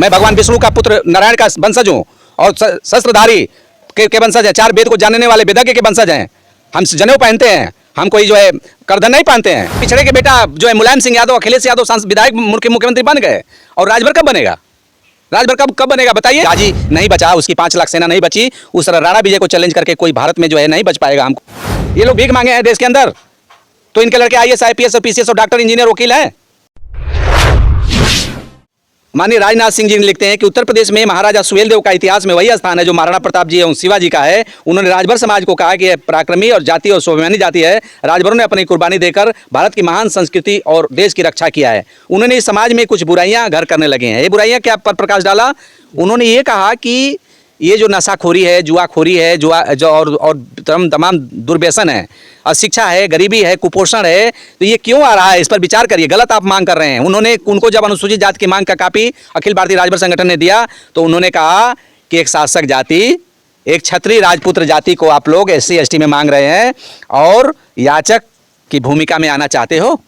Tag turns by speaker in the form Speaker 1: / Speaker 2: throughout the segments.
Speaker 1: मैं भगवान विष्णु का पुत्र नारायण का वंशज हूँ और शस्त्रधारी के वंशज है, 4 वेद को जानने वाले वेदज्ञ के वंशज हैं। हम जनेऊ पहनते हैं, हम कोई जो है करधन नहीं पहनते हैं। पिछड़े के बेटा जो है मुलायम सिंह यादव, अखिलेश यादव विधायक मुख्यमंत्री बन गए, और राजभर कब बनेगा? राजभर कब बनेगा बताइए? राजी नहीं बचा, उसकी 5 लाख सेना नहीं बची, उस राणा विजय को चैलेंज करके कोई भारत में जो है नहीं बच पाएगा। हमको ये लोग भीख मांगे हैं देश के अंदर, तो इनके लड़के IAS IPS और PCS और डॉक्टर इंजीनियर वकील हैं। माननीय राजनाथ सिंह जी लिखते हैं कि उत्तर प्रदेश में महाराजा सुहेलदेव का इतिहास में वही स्थान है जो महाराणा प्रताप जी एवं शिवाजी का है। उन्होंने राजभर समाज को कहा कि यह पराक्रमी और जाति और स्वाभिमानी जाति है। राजभरों ने अपनी कुर्बानी देकर भारत की महान संस्कृति और देश की रक्षा किया है। उन्होंने इस समाज में कुछ बुराइयां घर करने लगे हैं। ये बुराइयां क्या पर प्रकाश डाला? उन्होंने ये कहा कि ये जो नशाखोरी है, जुआखोरी है, और तमाम दुर्व्यसन है, अशिक्षा है, गरीबी है, कुपोषण है, तो ये क्यों आ रहा है? इस पर विचार करिए। गलत आप मांग कर रहे हैं। उनको जब अनुसूचित जाति की मांग का कॉपी अखिल भारतीय राजभर संगठन ने दिया तो उन्होंने कहा कि एक शासक जाति, एक क्षत्रिय राजपुत्र जाति को आप लोग SC ST में मांग रहे हैं और याचक की भूमिका में आना चाहते हो।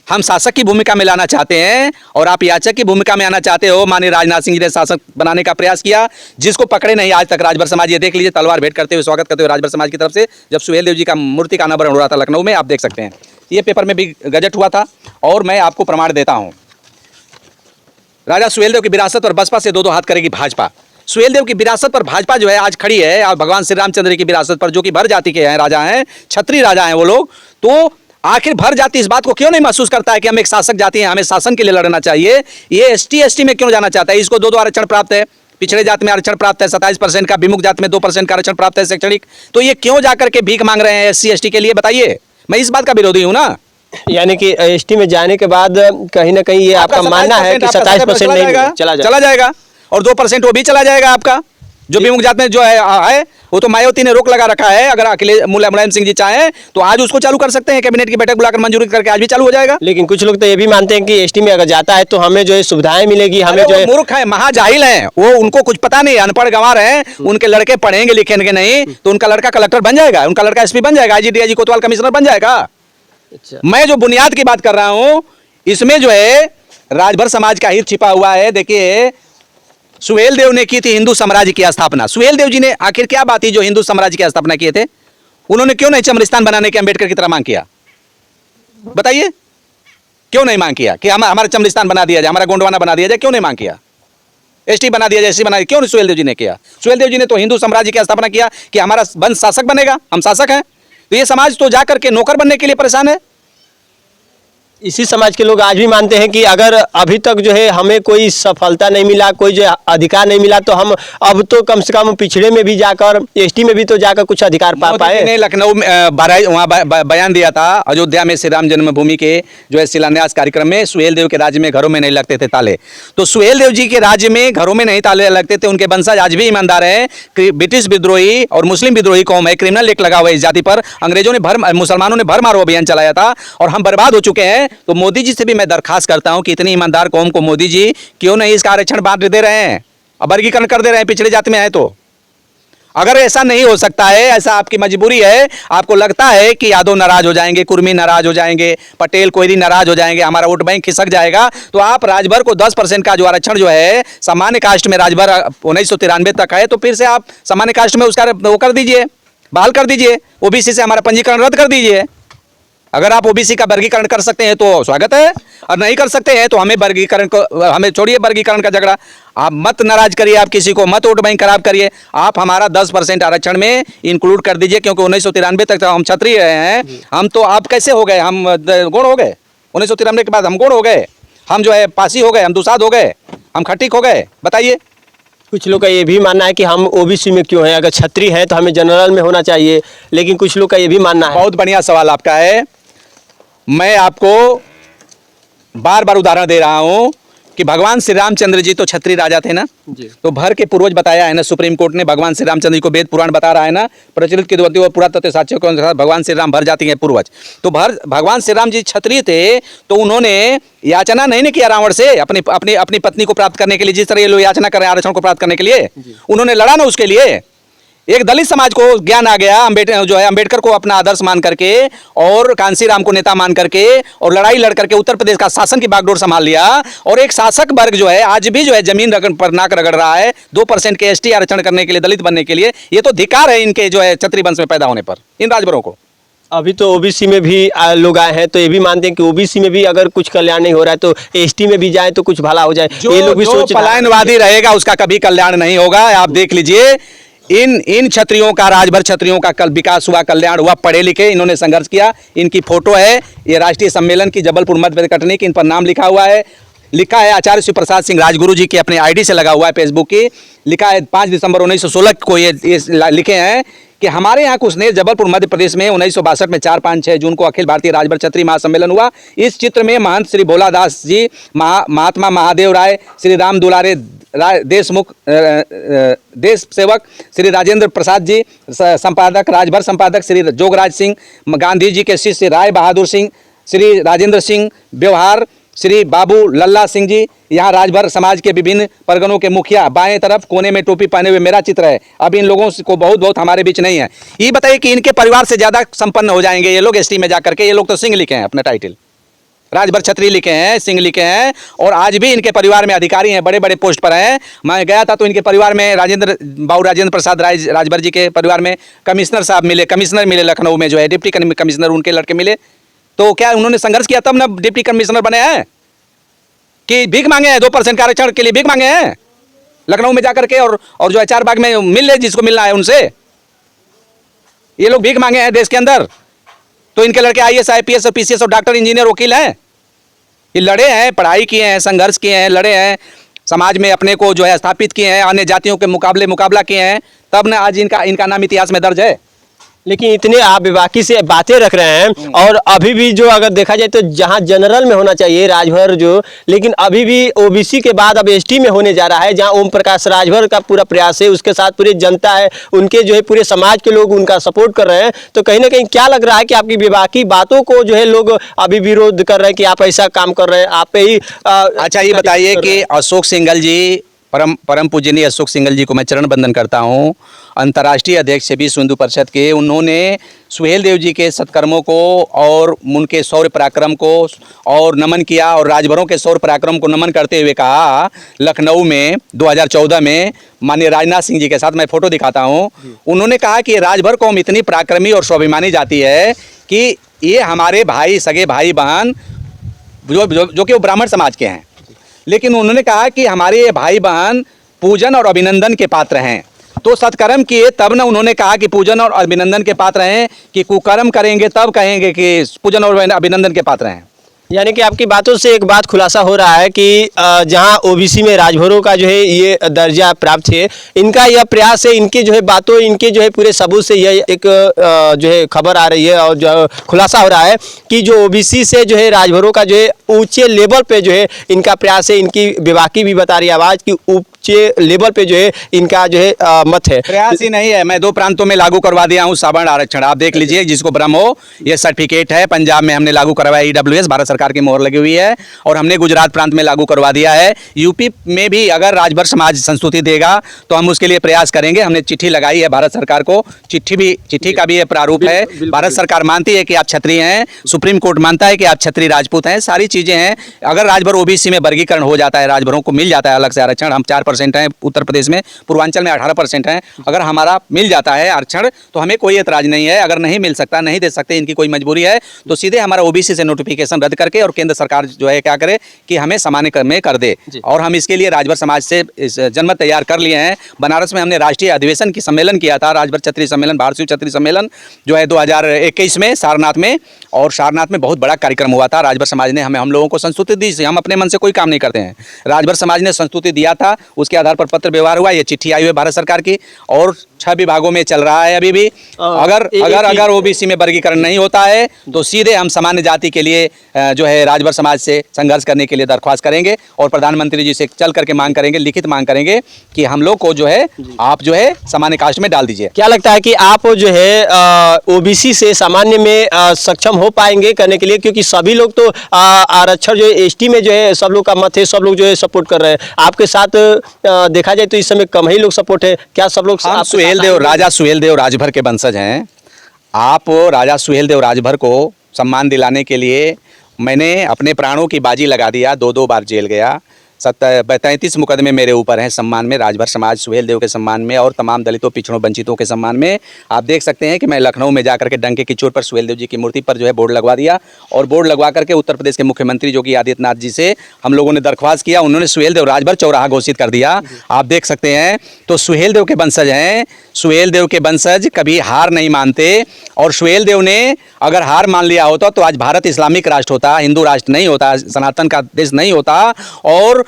Speaker 1: हम शासक की भूमिका में लाना चाहते हैं और आप याचक की भूमिका में आना चाहते हो। माननीय राजनाथ सिंह जी ने शासक बनाने का प्रयास किया, जिसको पकड़े नहीं आज तक राजभर समाज। ये देख लीजिए, तलवार भेंट करते हुए स्वागत करते हुए राजभर समाज की तरफ से जब सुहेलदेव जी का मूर्ति का अनावरण हो रहा था लखनऊ में, आप देख सकते हैं। ये पेपर में भी गजट हुआ था और मैं आपको प्रमाण देता हूँ। राजा सुहेलदेव की विरासत और बसपा से 2-2 हाथ करेगी भाजपा। सुहेलदेव की विरासत पर भाजपा जो है आज खड़ी है, और भगवान श्री रामचंद्र की विरासत पर, जो कि भर जाति के हैं, राजा हैं, क्षत्रिय राजा हैं वो लोग। तो आखिर भर जाति इस बात को क्यों नहीं महसूस करता है कि हम एक शासक जाति हैं, हमें शासन के लिए लड़ना चाहिए? ये ST ST में क्यों जाना चाहता है? इसको 2-2 आरक्षण प्राप्त है, पिछड़े जाति में आरक्षण प्राप्त है 27% का, विमुक्त जाति में 2% का आरक्षण प्राप्त है शैक्षणिक। तो ये क्यों जाकर के भीख मांग रहे हैं SC ST के लिए? बताइए। मैं इस बात का विरोधी हूँ ना।
Speaker 2: यानी कि ST में जाने के बाद कहीं ना कहीं ये आपका मानना है कि 27% नहीं चला जाएगा
Speaker 1: और 2% वो भी चला जाएगा आपका। जो विमुक्त जात में जो है वो तो मायावती ने रोक लगा रखा है। अगर अखिलेश मुलायम सिंह जी चाहें तो आज उसको चालू कर सकते हैं, कैबिनेट की बैठक बुलाकर मंजूरी करके आज भी चालू हो जाएगा।
Speaker 2: लेकिन कुछ लोग तो ये भी मानते हैं कि ST में अगर जाता है तो हमें जो है सुविधाएं मिलेगी। हमें जो है
Speaker 1: मूर्ख है, महाजाहिल हैं वो, उनको कुछ पता नहीं, अनपढ़ गंवार हैं। उनके लड़के पढ़ेंगे लिखेंगे नहीं तो उनका लड़का कलेक्टर बन जाएगा, उनका लड़का SP बन जाएगा, IG DIG कोतवाल कमिश्नर बन जाएगा।
Speaker 2: अच्छा।
Speaker 1: मैं जो बुनियाद की बात कर रहा हूँ इसमें जो है राजभर समाज का हित छिपा हुआ है। देखिए, सुहेलदेव ने की थी हिंदू साम्राज्य की स्थापना। सुहेलदेव जी ने आखिर क्या बात थी जो हिंदू साम्राज्य की स्थापना किए थे? उन्होंने क्यों नहीं चमरिस्तान बनाने के अम्बेडकर की तरह मांग किया? बताइए, क्यों नहीं मांग किया कि हमारा चमरिस्तान बना दिया जाए, हमारा गोंडवाना बना दिया जाए? क्यों नहीं मांग किया? ST बना दिया जाए, SC बना दिया, क्यों नहीं सुहेलदेव जी ने किया? सुहेलदेव जी ने तो हिंदू साम्राज्य की स्थापना किया कि हमारा वंश शासक बनेगा, हम शासक हैं। तो ये समाज तो जाकर के नौकर बनने के लिए परेशान है।
Speaker 2: इसी समाज के लोग आज भी मानते हैं कि अगर अभी तक जो है हमें कोई सफलता नहीं मिला, कोई जो अधिकार नहीं मिला, तो हम अब तो कम से कम पिछड़े में भी जाकर ST में भी तो जाकर कुछ अधिकार पा पाए।
Speaker 1: ने लखनऊ में वहाँ बयान दिया था अयोध्या में श्री राम जन्मभूमि के जो है शिलान्यास कार्यक्रम में, सुहेलदेव के राज्य में घरों में नहीं लगते थे ताले। तो सुहेलदेव जी के राज्य में घरों में नहीं ताले लगते थे। उनके वंशज आज भी ईमानदार हैं। ब्रिटिश विद्रोही और मुस्लिम विद्रोही कौम है, क्रिमिनल एक्ट लगा हुआ है इस जाति पर। अंग्रेजों ने मुसलमानों ने भर मारो अभियान चलाया था और हम बर्बाद हो चुके हैं। तो मोदी जी से भी मैं दरखास्त करता हूं कि इतनी ईमानदार कौम को मोदी जी क्यों नहीं इसका आरक्षण बांट दे रहे हैं, वर्गीकरण कर दे रहे हैं पिछड़े जाति में है। तो अगर ऐसा नहीं हो सकता है, ऐसा आपकी मजबूरी है, आपको लगता है कि यादव नाराज हो जाएंगे, कुर्मी नाराज हो जाएंगे, पटेल कोयरी नाराज हो जाएंगे, हमारा वोट बैंक खिसक जाएगा, तो आप राजभर को 10% का जो आरक्षण जो है सामान्य कास्ट में राजभर 1993 तक है, तो फिर से आप सामान्य कास्ट में उसका वो कर दीजिए, बहाल कर दीजिए। OBC से हमारा पंजीकरण रद्द कर दीजिए। अगर आप OBC का वर्गीकरण कर सकते हैं तो स्वागत है, और नहीं कर सकते हैं तो हमें वर्गीकरण को, हमें छोड़िए वर्गीकरण का झगड़ा। आप मत नाराज करिए, आप किसी को मत वोट बैंक खराब करिए, आप हमारा 10% आरक्षण में इंक्लूड कर दीजिए, क्योंकि 1993 तक तो हम क्षत्रिय रहे हैं। हम तो आप कैसे हो गए, हम गौड़ हो गए? 1993 के बाद हम गौड़ हो गए, हम जो है पासी हो गए, हम दुसाद हो गए, हम खट्टिक हो गए? बताइए।
Speaker 2: कुछ लोग का ये भी मानना है कि हम OBC में क्यों हैं, अगर क्षत्रिय है तो हमें जनरल में होना चाहिए। लेकिन कुछ लोग का ये भी मानना है।
Speaker 1: बहुत बढ़िया सवाल आपका है। मैं आपको बार बार उदाहरण दे रहा हूं कि भगवान श्री रामचंद्र जी तो क्षत्रिय राजा थे ना जी। तो भर के पूर्वज बताया है ना, सुप्रीम कोर्ट ने भगवान श्री रामचंद्र जी को वेद पुराण बता रहा है ना, प्रचलित किंवदंती और पुरातत्व साक्ष्यों के अनुसार भगवान श्री राम भर जाति के पूर्वज। तो भगवान श्री राम जी क्षत्रिय थे, तो उन्होंने याचना नहीं किया रावण से अपनी पत्नी को प्राप्त करने के लिए, जिस तरह ये लोग याचना कर रहे हैं आरक्षण को प्राप्त करने के लिए। उन्होंने लड़ा ना उसके लिए। एक दलित समाज को ज्ञान आ गया, अंबेडकर को अपना आदर्श मान करके और कांसीराम को नेता मान करके और लड़ाई लड़ करके उत्तर प्रदेश का शासन की बागडोर संभाल लिया। और एक शासक वर्ग जो है आज भी जो है जमीन पर नाक रगड़ रहा है 2% के एसटी आरक्षण करने के लिए, दलित बनने के लिए। ये तो धिक्कार है इनके जो है क्षत्रिय वंश में पैदा होने पर, इन राजभरों को।
Speaker 2: अभी तो ओबीसी में भी लोग आए हैं, तो ये भी मानते हैं कि ओबीसी में भी अगर कुछ कल्याण नहीं हो रहा है तो एसटी में भी जाए तो कुछ भला हो जाए। ये लोग भी सोच रहे हैं।
Speaker 1: पलायनवादी रहेगा उसका कभी कल्याण नहीं होगा। आप देख लीजिए, इन क्षत्रियों का, राजभर क्षत्रियों का कल विकास हुआ, कल्याण हुआ, पढ़े लिखे, इन्होंने संघर्ष किया। इनकी फोटो है, ये राष्ट्रीय सम्मेलन की जबलपुर मध्य प्रदेश कटनी की, इन पर नाम लिखा हुआ है। लिखा है आचार्य शिव प्रसाद सिंह राजगुरु जी के अपने आईडी से लगा हुआ है फेसबुक की। लिखा है 5 दिसंबर 1916 को ये लिखे हैं कि हमारे यहाँ कुछनेर जबलपुर मध्य प्रदेश में 1962 में 4, 5, 6 जून को अखिल भारतीय राजभर क्षत्रिय महासम्मेलन हुआ। इस चित्र में महंत श्री भोलादास जी, महात्मा महादेव राय, श्री राम दुलारे देशमुख, देश सेवक श्री राजेंद्र प्रसाद जी, संपादक राजभर संपादक श्री जोगराज सिंह, गांधी जी के शिष्य राय बहादुर सिंह, श्री राजेंद्र सिंह व्यवहार, श्री बाबू लल्ला सिंह जी, यहाँ राजभर समाज के विभिन्न परगनों के मुखिया। बाएं तरफ कोने में टोपी पहने हुए मेरा चित्र है। अब इन लोगों को बहुत हमारे बीच नहीं है। ये बताइए कि इनके परिवार से ज़्यादा संपन्न हो जाएंगे ये लोग एसटी में जाकर के। ये लोग तो सिंह लिखे हैं अपना टाइटल, राजभर क्षत्रिय लिखे हैं, सिंह लिखे हैं, और आज भी इनके परिवार में अधिकारी हैं, बड़े बड़े पोस्ट पर हैं। मैं गया था तो इनके परिवार में राजेंद्र प्रसाद राजभर जी के परिवार में कमिश्नर साहब मिले, कमिश्नर मिले लखनऊ में जो है, डिप्टी कमिश्नर उनके लड़के मिले। तो क्या उन्होंने संघर्ष किया तब ना डिप्टी कमिश्नर बने हैं कि भीख मांगे हैं? 2% का आरक्षण के लिए भीख मांगे हैं लखनऊ में जाकर के, और जो है 4 बाग में मिल ले जिसको मिलना है उनसे। ये लोग भीख मांगे हैं देश के अंदर। तो इनके लड़के IAS IPS और PCS और डॉक्टर इंजीनियर वकील हैं। ये लड़े हैं, पढ़ाई किए हैं, संघर्ष किए हैं, लड़े हैं, समाज में अपने को जो है स्थापित किए हैं, अन्य जातियों के मुकाबला किए हैं, तब ना आज इनका नाम इतिहास में दर्ज है।
Speaker 2: लेकिन इतने आप बेबाकी से बातें रख रहे हैं, और अभी भी जो अगर देखा जाए तो जहां जनरल में होना चाहिए राजभर जो, लेकिन अभी भी ओबीसी के बाद अब एसटी में होने जा रहा है, जहां ओम प्रकाश राजभर का पूरा प्रयास है, उसके साथ पूरी जनता है, उनके जो है पूरे समाज के लोग उनका सपोर्ट कर रहे हैं। तो कहीं ना कहीं क्या लग रहा है कि आपकी बेबाकी बातों को जो है लोग अभी विरोध कर रहे हैं कि आप ऐसा काम कर रहे हैं, आप पे ही
Speaker 1: अच्छा ये बताइए कि अशोक सिंघल जी, परम पूजनीय अशोक सिंघल जी को मैं चरण बंदन करता हूं, अंतर्राष्ट्रीय अध्यक्ष विश्व हिंदू परिषद के। उन्होंने सुहेल देव जी के सत्कर्मों को और उनके शौर्य पराक्रम को और नमन किया, और राजभरों के शौर्य पराक्रम को नमन करते हुए कहा लखनऊ में 2014 में माननीय राजनाथ सिंह जी के साथ, मैं फोटो दिखाता हूं, उन्होंने कहा कि राजभर कौम इतनी पराक्रमी और स्वाभिमानी जाती है कि ये हमारे भाई, सगे भाई बहन जो कि वो ब्राह्मण समाज के हैं, लेकिन उन्होंने कहा कि हमारे ये भाई बहन पूजन और अभिनंदन के पात्र हैं। तो सत्कर्म किए तब ना उन्होंने कहा कि पूजन और अभिनंदन के पात्र हैं, कि कुकर्म करेंगे तब कहेंगे कि पूजन और अभिनंदन के पात्र हैं।
Speaker 2: यानी कि आपकी बातों से एक बात खुलासा हो रहा है कि जहां ओबीसी में राजभरों का जो है ये दर्जा प्राप्त है, इनका यह प्रयास है, इनकी जो है बातों, इनके जो है पूरे सबूत से यह एक जो है खबर आ रही है, और जो खुलासा हो रहा है कि जो ओबीसी से जो है राजभरों का जो है ऊंचे लेवल पे जो है इनका प्रयास है। इनकी बेबाकी भी बता रही है आवाज़ की ऊंचे लेवल पे जो है इनका जो है मत है।
Speaker 1: प्रयास ही नहीं है, मैं 2 प्रांतों में लागू करवा दिया हूँ सवर्ण आरक्षण। आप देख लीजिए, जिसको भ्रम हो, ये सर्टिफिकेट है, पंजाब में हमने लागू करवाया, EWS भारत सरकार की मोहर लगी हुई है, और हमने गुजरात प्रांत में लागू करवा दिया है। यूपी में भी अगर राजभर समाज संस्तुति देगा तो हम उसके लिए प्रयास करेंगे। हमने चिट्ठी लगाई है भारत सरकार को, चिट्ठी का भी ये प्रारूप है। भारत सरकार मानती है कि आप क्षत्रिय हैं, सुप्रीम कोर्ट मानता है कि आप क्षत्रिय राजपूत हैं, सारी चीजें हैं। अगर राजभर ओबीसी में वर्गीकरण हो जाता है, राजभरों को मिल जाता है अलग से आरक्षण, हम 4% हैं उत्तर प्रदेश में, पूर्वांचल में 18% हैं, अगर हमारा मिल जाता है आरक्षण तो हमें कोई एतराज नहीं है। अगर नहीं मिल सकता, नहीं दे सकते, इनकी कोई मजबूरी है, तो सीधे हमारा ओबीसी से नोटिफिकेशन रद्द करके और केंद्र सरकार जो है क्या करे कि हमें सामान्य में कर दे। और हम इसके लिए राजभर समाज से जनमत तैयार कर लिए हैं। बनारस में हमने राष्ट्रीय अधिवेशन की सम्मेलन किया था, राजभर क्षत्रिय सम्मेलन, भारतीय क्षत्रिय सम्मेलन जो है 2021 में सारनाथ में, और सारनाथ में बहुत बड़ा कार्यक्रम हुआ था। राजभर समाज ने हम लोगों को संस्तुति दी। हम अपने मन से कोई काम नहीं करते हैं, राजभर समाज ने संस्तुति दिया था, उसके आधार पर पत्र व्यवहार हुआ। ये चिट्ठी आई हुई भारत सरकार की, और 6 विभागों में चल रहा है अभी भी। अगर ओबीसी में वर्गीकरण नहीं होता है तो सीधे हम सामान्य जाति के लिए जो है राजभर समाज से संघर्ष करने के लिए दरख्वास्त करेंगे, और प्रधानमंत्री जी से चल करके मांग करेंगे, लिखित मांग करेंगे कि हम लोग को जो है आप जो है सामान्य कास्ट में डाल दीजिए।
Speaker 2: क्या लगता है कि आप जो है ओबीसी से सामान्य में सक्षम हो पाएंगे करने के लिए, क्योंकि सभी लोग तो आरक्षण जो है एसटी में जो है सब लोग का मत है, सब लोग जो है सपोर्ट कर रहे हैं, आपके साथ देखा जाए तो इस समय कम ही लोग सपोर्ट है, क्या सब लोग
Speaker 1: हम
Speaker 2: आपके साथ
Speaker 1: सुहेलदेव
Speaker 2: आएंगे?
Speaker 1: राजा सुहेलदेव राजभर के वंशज हैं। आप राजा सुहेलदेव राजभर को सम्मान दिलाने के लिए मैंने अपने प्राणों की बाजी लगा दिया, 2-2 बार जेल गया। 33 मुकदमे मेरे ऊपर हैं सम्मान में, राजभर समाज सुहेलदेव के सम्मान में और तमाम दलितों पिछड़ों वंचितों के सम्मान में। आप देख सकते हैं कि मैं लखनऊ में जाकर के डंके की चोट पर सुहेलदेव जी की मूर्ति पर जो है बोर्ड लगवा दिया, और बोर्ड लगवा करके उत्तर प्रदेश के मुख्यमंत्री योगी आदित्यनाथ जी से हम लोगों ने दरख्वास्त किया, उन्होंने सुहेलदेव राजभर चौराहा घोषित कर दिया। आप देख सकते हैं, तो सुहेलदेव के वंशज हैं। सुहेलदेव के वंशज कभी हार नहीं मानते, और सुहेलदेव ने अगर हार मान लिया होता तो आज भारत इस्लामिक राष्ट्र होता, हिंदू राष्ट्र नहीं होता, सनातन का देश नहीं होता। और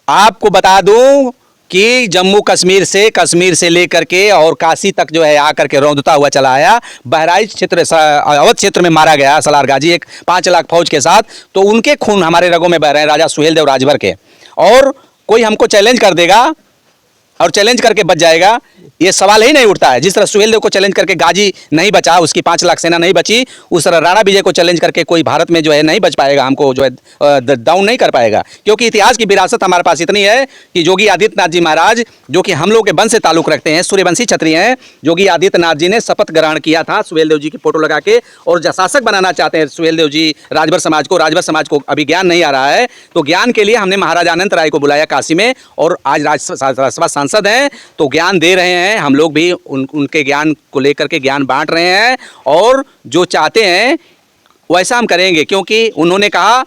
Speaker 1: आपको बता दूं कि जम्मू कश्मीर से लेकर के और काशी तक जो है आकर के रौंदता हुआ चला आया। बहराइच क्षेत्र अवध क्षेत्र में मारा गया सलार गाजी एक 5 लाख फौज के साथ, तो उनके खून हमारे रगों में बह रहे हैं, राजा सुहेलदेव राजभर के। और कोई हमको चैलेंज कर देगा और चैलेंज करके बच जाएगा, ये सवाल ही नहीं उठता है। जिस तरह सुहेलदेव को चैलेंज करके गाजी नहीं बचा, उसकी 5 लाख सेना नहीं बची, उस तरह राणा विजय को चैलेंज करके कोई भारत में जो है नहीं बच पाएगा, हमको जो है डाउन नहीं कर पाएगा। क्योंकि इतिहास की विरासत हमारे पास इतनी है कि योगी आदित्यनाथ जी महाराज, जो कि हम लोग के वंश से ताल्लुक रखते हैं, सूर्यवंशी क्षत्रिय हैं, योगी आदित्यनाथ जी ने शपथ ग्रहण किया था सुहेलदेव जी की फोटो लगा के, और शासक बनाना चाहते हैं सुहेलदेव जी राजभर समाज को। राजभर समाज को अभी ज्ञान नहीं आ रहा है, तो ज्ञान के लिए हमने महाराजा अनंत राय को बुलाया काशी में, और आज राज्यसभा सांसद हैं तो ज्ञान दे रहे हैं। हम लोग भी उनके ज्ञान को लेकर के ज्ञान बांट रहे हैं, और जो चाहते हैं वैसा हम करेंगे। क्योंकि उन्होंने कहा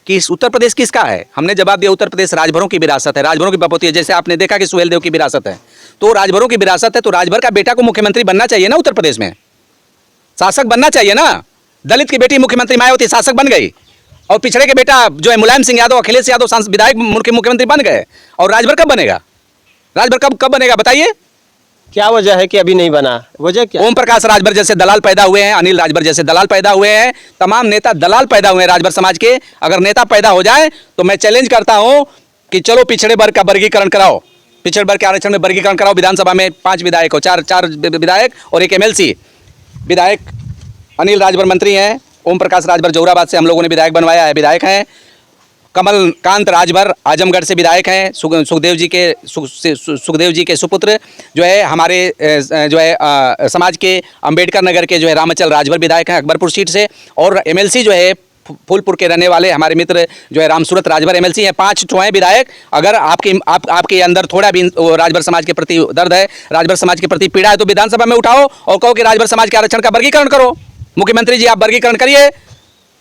Speaker 1: कि इस उत्तर प्रदेश किसका है, हमने जवाब दिया उत्तर प्रदेश राजभरों की विरासत है, राजभरों की बपौती है। जैसे आपने देखा कि सुहेलदेव की विरासत है, तो राजभरों की विरासत है, तो राजभर का बेटा को मुख्यमंत्री बनना चाहिए ना, उत्तर प्रदेश में शासक बनना चाहिए ना। दलित की बेटी मुख्यमंत्री मायावती शासक बन गई, और पिछड़े के बेटा जो है मुलायम सिंह यादव, अखिलेश यादव विधायक मुख्यमंत्री बन गए, और राजभर कब बनेगा? राजभर कब बनेगा बताइए?
Speaker 2: क्या वजह है कि अभी नहीं बना, वजह क्या?
Speaker 1: ओम प्रकाश राजभर जैसे दलाल पैदा हुए हैं, अनिल राजभर जैसे दलाल पैदा हुए हैं, तमाम नेता दलाल पैदा हुए हैं राजभर समाज के। अगर नेता पैदा हो जाए तो मैं चैलेंज करता हूं कि चलो पिछड़े वर्ग का वर्गीकरण कराओ, पिछड़े वर्ग के आरक्षण में वर्गीकरण कराओ। विधानसभा में 5 विधायक हो, 4 विधायक और 1 MLC विधायक। अनिल राजभर मंत्री हैं, ओम प्रकाश राजभर जौराबाद से हम लोगों ने विधायक बनवाया है, विधायक हैं। कमलकांत राजभर आजमगढ़ से विधायक हैं, सुखदेव जी के सुपुत्र जो है हमारे जो है समाज के अंबेडकर नगर के जो है रामचल राजभर विधायक हैं अकबरपुर सीट से। और MLC जो है फूलपुर के रहने वाले हमारे मित्र जो है रामसूरत राजभर MLC हैं। 5 ठो हैं विधायक। अगर आपके अंदर थोड़ा भी राजभर समाज के प्रति दर्द है, राजभर समाज के प्रति पीड़ा है, तो विधानसभा में उठाओ और कहो कि राजभर समाज के आरक्षण का वर्गीकरण करो। मुख्यमंत्री जी आप वर्गीकरण करिए,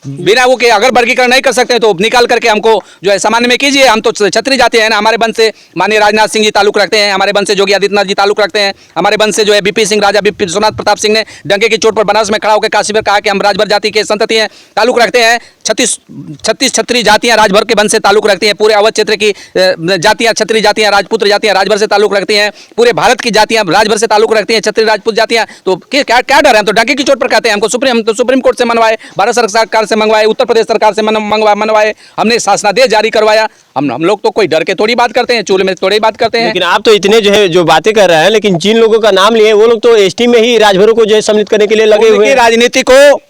Speaker 1: बिना वो के अगर वर्गीकरण नहीं कर सकते हैं तो निकाल करके हमको जो है सामान्य में कीजिए। हम तो क्षत्रिय जाति हैं ना, हमारे वंश से माननीय राजनाथ सिंह जी ताल्लुक रखते हैं, हमारे वंश से योगी आदित्यनाथ जी ताल्लुक रखते हैं, हमारे वंश से जो है BP सिंह राजा विश्वनाथ प्रताप सिंह ने डंके की चोट पर बनारस में खड़ा होकर काशी में कहा कि हम राजभर जाति के संतति हैं, ताल्लुक रखते हैं। 36 क्षत्रिय जातियां राजभर के वंश से ताल्लुक रखती हैं। पूरे अवध क्षेत्र की जातियां, क्षत्रिय जातियां, राजपुत्र जातियां राजभर से ताल्लुक रखती हैं। पूरे भारत की जातियां राजभर से ताल्लुक रखती हैं, क्षत्रिय राजपूत जातियां। तो क्या डर है? हम तो डंके की चोट पर कहते हैं। हमको सुप्रीम कोर्ट से मनवाए, भारत सरकार से मंगवाए, उत्तर प्रदेश सरकार से मनवाए, हमने शासनादेश जारी करवाया। हम लोग तो कोई डर के थोड़ी बात करते हैं, चूल्हे में थोड़ी बात करते हैं।
Speaker 2: लेकिन आप तो इतने जो है जो बातें कर रहे हैं, लेकिन जिन लोगों का नाम लिए वो लोग तो ST में ही राजभरों को जो है सम्मिलित करने के लिए लगे हुए हैं।
Speaker 1: राजनीति को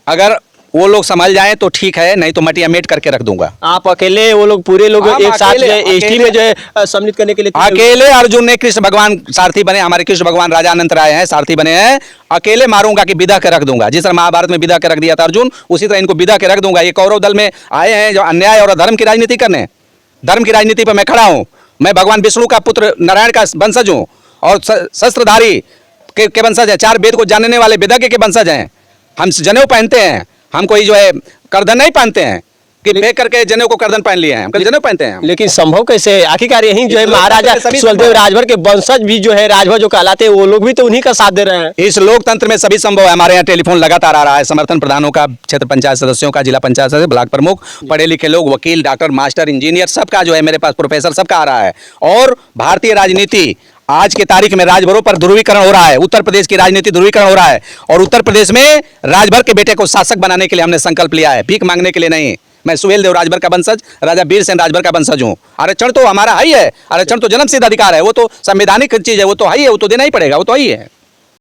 Speaker 1: अगर वो लोग समझ जाएं तो ठीक है, नहीं तो मटिया मेट करके रख दूंगा।
Speaker 2: आप अकेले, वो लोग पूरे लोग एक साथ जो है ST में जो है सम्मिलित करने के लिए
Speaker 1: अकेले अर्जुन ने कृष्ण भगवान सारथी बने, हमारे कृष्ण भगवान राजा अनंत राय हैं, सारथी बने हैं। अकेले मारूंगा कि विदा के रख दूंगा। जिस तरह महाभारत में विदा के रख दिया था अर्जुन, उसी तरह इनको विदा के रख दूंगा। ये कौरव दल में आए हैं जो अन्याय और अधर्म की राजनीति करने। धर्म की राजनीति पर मैं खड़ा हूं। मैं भगवान विष्णु का पुत्र नारायण का वंशज हूं, और शस्त्रधारी के वंशज है। 4 वेद को जानने वाले वेदज्ञ के वंशज हैं। हम जनेऊ पहनते हैं, हम कोई जो है करदन नहीं पहनते हैं कि फेंक करके जनेऊ को करदन पहन लिए हैं, हम जनेऊ पहनते हैं।
Speaker 2: लेकिन संभव कैसे है? आखिरकार यही जो है महाराजा सुहेलदेव राजभर के वंशज भी जो है राजभर जो कहलाते हैं, वो लोग भी तो उन्हीं का साथ दे रहे हैं।
Speaker 1: इस लोकतंत्र में सभी संभव है। हमारे यहाँ टेलीफोन लगातार आ रहा है, समर्थन प्रधानों का, क्षेत्र पंचायत सदस्यों का, जिला पंचायत सदस्य, ब्लॉक प्रमुख, पढ़े लिखे लोग, वकील, डॉक्टर, मास्टर, इंजीनियर, सबका जो है मेरे पास, प्रोफेसर, सबका आ रहा है। और भारतीय राजनीति आज के तारीख में राजभरों पर ध्रुवीकरण हो रहा है। उत्तर प्रदेश की राजनीति ध्रुवीकरण हो रहा है, और उत्तर प्रदेश में राजभर के बेटे को शासक बनाने के लिए हमने संकल्प लिया है, भीख मांगने के लिए नहीं। मैं सुहेलदेव राजभर का वंशज, राजा वीर सेन राजभर का वंशज हूँ। आरक्षण तो हमारा है ही है, आरक्षण तो जन्मसिद्ध अधिकार है, वो तो संवैधानिक चीज है, वो तो है ही है, वो तो देना ही पड़ेगा, वो तो है ही है।